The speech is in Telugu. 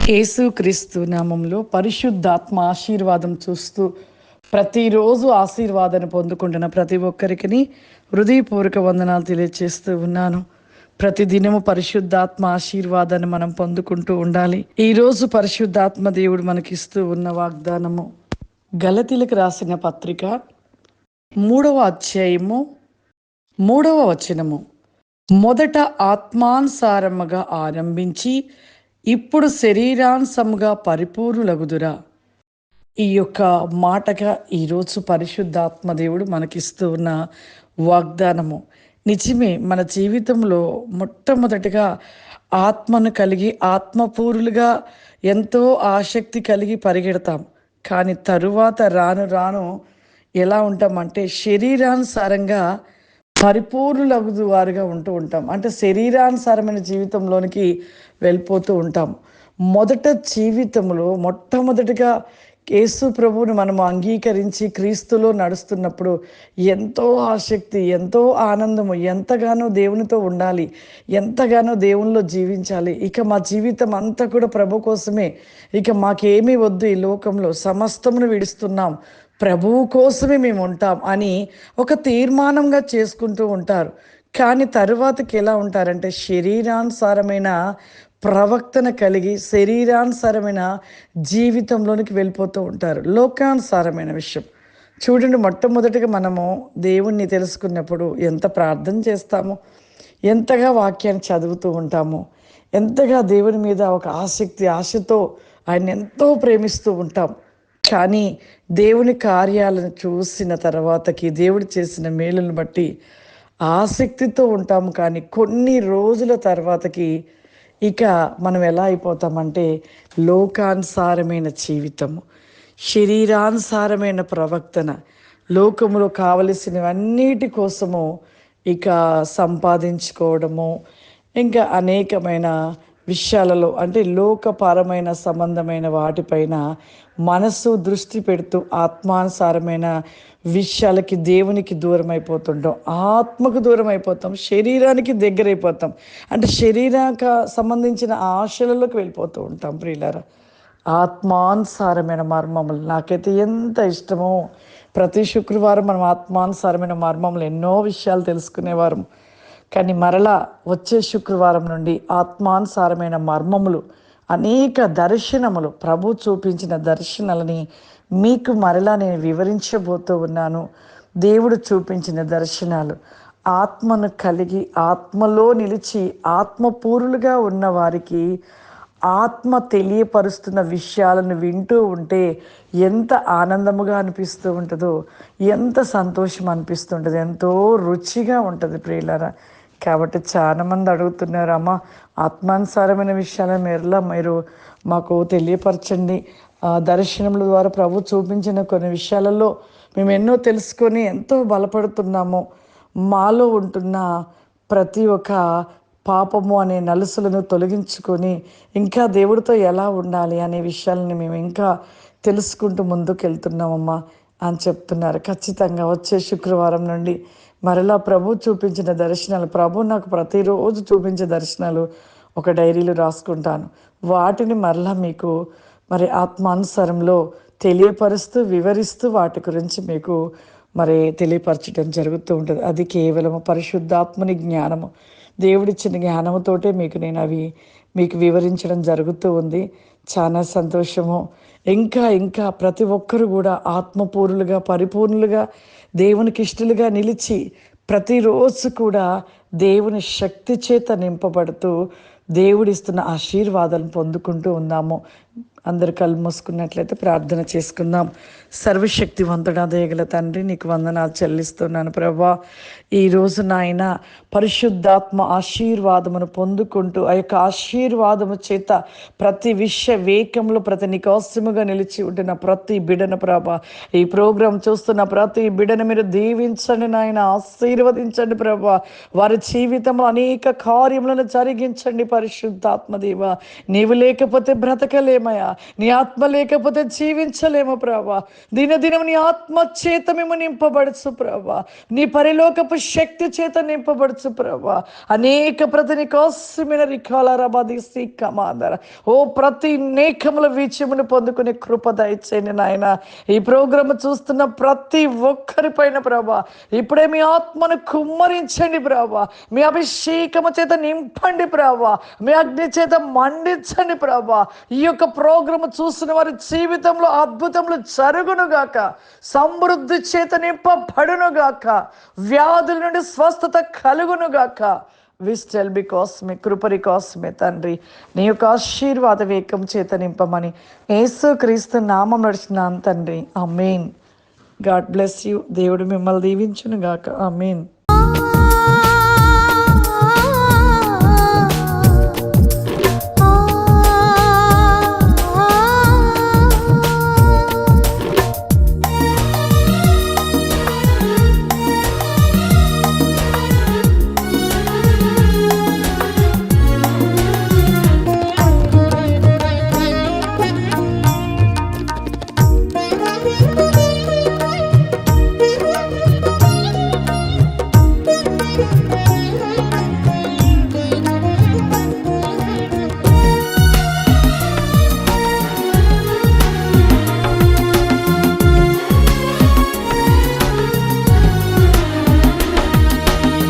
యేసుక్రీస్తు నామంలో పరిశుద్ధాత్మ ఆశీర్వాదం చూస్తూ ప్రతిరోజు ఆశీర్వాదాన్ని పొందుకుంటున్న ప్రతి ఒక్కరికి హృదయపూర్వక వందనాలు తెలియజేస్తూ ఉన్నాను. ప్రతిదినము పరిశుద్ధాత్మ ఆశీర్వాదాన్ని మనం పొందుకుంటూ ఉండాలి. ఈరోజు పరిశుద్ధాత్మ దేవుడు మనకిస్తూ ఉన్న వాగ్దానము గలతీలకు రాసిన పత్రిక 3వ అధ్యాయము 3వ వచనము. మొదట ఆత్మానుసారముగా ఆరంభించి ఇప్పుడు శరీరాంశముగా పరిపూర్ణులగుదురా. ఈ యొక్క మాటగా ఈరోజు పరిశుద్ధాత్మ దేవుడు మనకిస్తూ ఉన్న వాగ్దానము నిజమే. మన జీవితంలో మొట్టమొదటిగా ఆత్మను కలిగి ఆత్మపూరులుగా ఎంతో ఆసక్తి కలిగి పరిగెడతాం. కానీ తరువాత రాను రాను ఎలా ఉంటామంటే శరీరానుసారంగా పరిపూర్ణులగు వారుగా ఉంటూ ఉంటాం. అంటే శరీరానుసారమైన జీవితంలోనికి వెళ్ళిపోతూ ఉంటాం. మొట్టమొదటిగా యేసు ప్రభువుని మనము అంగీకరించి క్రీస్తులో నడుస్తున్నప్పుడు ఎంతో ఆసక్తి, ఎంతో ఆనందము, ఎంతగానో దేవునితో ఉండాలి, ఎంతగానో దేవునిలో జీవించాలి. ఇక మా జీవితం అంతా కూడా ప్రభు కోసమే, ఇక మాకేమీ వద్దు, ఈ లోకంలో సమస్తమును విడుస్తున్నాం, ప్రభువు కోసమే మేము ఉంటాం అని ఒక తీర్మానంగా చేసుకుంటూ ఉంటారు. కానీ తరువాతకి ఎలా ఉంటారంటే శరీరానుసారమైన ప్రవక్తన కలిగి శరీరానుసారమైన జీవితంలోనికి వెళ్ళిపోతూ ఉంటారు. లోకానుసారమైన విషయం చూడండి. మొట్టమొదటిగా మనము దేవుణ్ణి తెలుసుకున్నప్పుడు ఎంత ప్రార్థన చేస్తాము, ఎంతగా వాక్యాన్ని చదువుతూ ఉంటాము, ఎంతగా దేవుని మీద ఒక ఆశతో ఆయన ఎంతో ప్రేమిస్తూ ఉంటాం. కానీ దేవుని కార్యాలను చూసిన తర్వాతకి దేవుడు చేసిన మేలును బట్టి ఆసక్తితో ఉంటాము. కానీ కొన్ని రోజుల తర్వాతకి ఇక మనం ఎలా అయిపోతామంటే లోకానుసారమైన జీవితము, శరీరానుసారమైన ప్రవర్తన, లోకములో కావలసినవన్నిటి కోసము ఇక సంపాదించుకోవడము, ఇంకా అనేకమైన విషయాలలో అంటే లోకపరమైన సంబంధమైన వాటిపైన మనసు దృష్టి పెడుతూ ఆత్మానుసారమైన విషయాలకి దేవునికి దూరం అయిపోతుంటాం, ఆత్మకు దూరం అయిపోతాం, శరీరానికి దగ్గర అయిపోతాం. అంటే శరీరాక సంబంధించిన ఆశలలోకి వెళ్ళిపోతూ ఉంటాం. ప్రియులారా, ఆత్మానుసారమైన మర్మములు నాకైతే ఎంత ఇష్టమో. ప్రతి శుక్రవారం మనం ఆత్మానుసారమైన మర్మములు ఎన్నో విషయాలు తెలుసుకునేవారం. కానీ మరలా వచ్చే శుక్రవారం నుండి ఆత్మానుసారమైన మర్మములు, అనేక దర్శనములు, ప్రభు చూపించిన దర్శనాలని మీకు మరలా నేను వివరించబోతూ ఉన్నాను. దేవుడు చూపించిన దర్శనాలు ఆత్మను కలిగి ఆత్మలో నిలిచి ఆత్మపూరులుగా ఉన్న వారికి ఆత్మ తెలియపరుస్తున్న విషయాలను వింటూ ఉంటే ఎంత ఆనందముగా అనిపిస్తూ ఉంటుందో, ఎంత సంతోషం అనిపిస్తుంటుంది, ఎంతో రుచిగా ఉంటుంది ప్రియులారా. కాబట్టి చాలామంది అడుగుతున్నారు, అమ్మ ఆత్మానుసారమైన విషయాలను మీరు మాకు తెలియపరచండి. దర్శనముల ద్వారా ప్రభు చూపించిన కొన్ని విషయాలలో మేము ఎన్నో తెలుసుకొని ఎంతో బలపడుతున్నాము. మాలో ఉంటున్న ప్రతి ఒక్క పాపము అనే నలుసులను తొలగించుకొని ఇంకా దేవుడితో ఎలా ఉండాలి అనే విషయాలని మేము ఇంకా తెలుసుకుంటూ ముందుకు వెళ్తున్నామమ్మా అని చెప్తున్నారు. ఖచ్చితంగా వచ్చే శుక్రవారం నుండి మరలా ప్రభు చూపించిన దర్శనాలు, ప్రభు నాకు ప్రతిరోజు చూపించే దర్శనాలు ఒక డైరీలో రాసుకుంటాను. వాటిని మరలా మీకు ఆత్మానుసారంలో తెలియపరుస్తూ వివరిస్తూ వాటి గురించి మీకు తెలియపరచడం జరుగుతూ ఉంటుంది. అది కేవలము పరిశుద్ధాత్మని జ్ఞానము, దేవుడిచ్చిన జ్ఞానముతోటే మీకు వివరించడం జరుగుతూ ఉంది. చాలా సంతోషము. ఇంకా ప్రతి ఒక్కరు కూడా ఆత్మపూర్ణులుగా పరిపూర్ణులుగా దేవునికి ఇష్టలుగా నిలిచి ప్రతిరోజు కూడా దేవుని శక్తి చేత నింపబడుతూ దేవుడిస్తున్న ఆశీర్వాదాలను పొందుకుంటూ ఉన్నాము. అందరు కళ్ళు మూసుకున్నట్లయితే ప్రార్థన చేసుకుందాం. సర్వశక్తివంతుడా దయగల తండ్రి, నీకు వందనాలు చెల్లిస్తున్నాను ప్రభా. ఈరోజు నాయన పరిశుద్ధాత్మ ఆశీర్వాదమును పొందుకుంటూ ఆ యొక్క ఆశీర్వాదము చేత ప్రతి వేకంలో ప్రతి నికోసముగా నిలిచి ఉంటున్న ప్రతి బిడను ప్రభా, ఈ ప్రోగ్రాం చూస్తున్న ప్రతి బిడను మీరు దీవించండి నాయన, ఆశీర్వదించండి ప్రభా. వారి జీవితంలో అనేక కార్యములను జరిగించండి పరిశుద్ధాత్మ దేవ. నీవు లేకపోతే బ్రతకలేమయ్యా. నీ ఆత్మ లేకపోతే జీవించలేము ప్రభా. దినదినం నీ ఆత్మ చేత మేము నింపబడచ్చు ప్రభా. నీ పరిలోకపు శక్తి చేత నింపబడచ్చు ప్రభా. అనేక ప్రతిని కోసమైన రికాలరబాదిసి కమాదర ఓ ప్రతి నేకముల వీచమును పొందుకునే కృప దయచేయండి నాయన. ఈ ప్రోగ్రామ్ చూస్తున్న ప్రతి ఒక్కరిపైన ప్రభా ఇప్పుడే మీ ఆత్మను కుమ్మరించండి ప్రభా. మీ అభిషేకము చేత నింపండి ప్రభా. మీ అగ్ని చేత మండించండి ప్రభా. ఈ యొక్క ప్రోగ్రామ్ చూస్తున్న వారి జీవితంలో అద్భుతములు జరుగునుగాక, సమృద్ధి చేత నింపబడునుగాక, వ్యాధుల నుండి స్వస్థత కలుగునుగాక. విస్టల్ బికాస్ మీ కృపరి కోసమే తండ్రి నీ యొక్క ఆశీర్వాద వేగం చేత నింపమని యేసు క్రీస్తు నామం నడుచున్నాను తండ్రి. ఆమేన్. God bless you. దేవుడు మిమ్మల్ని దీవించునుగాక. ఆమేన్.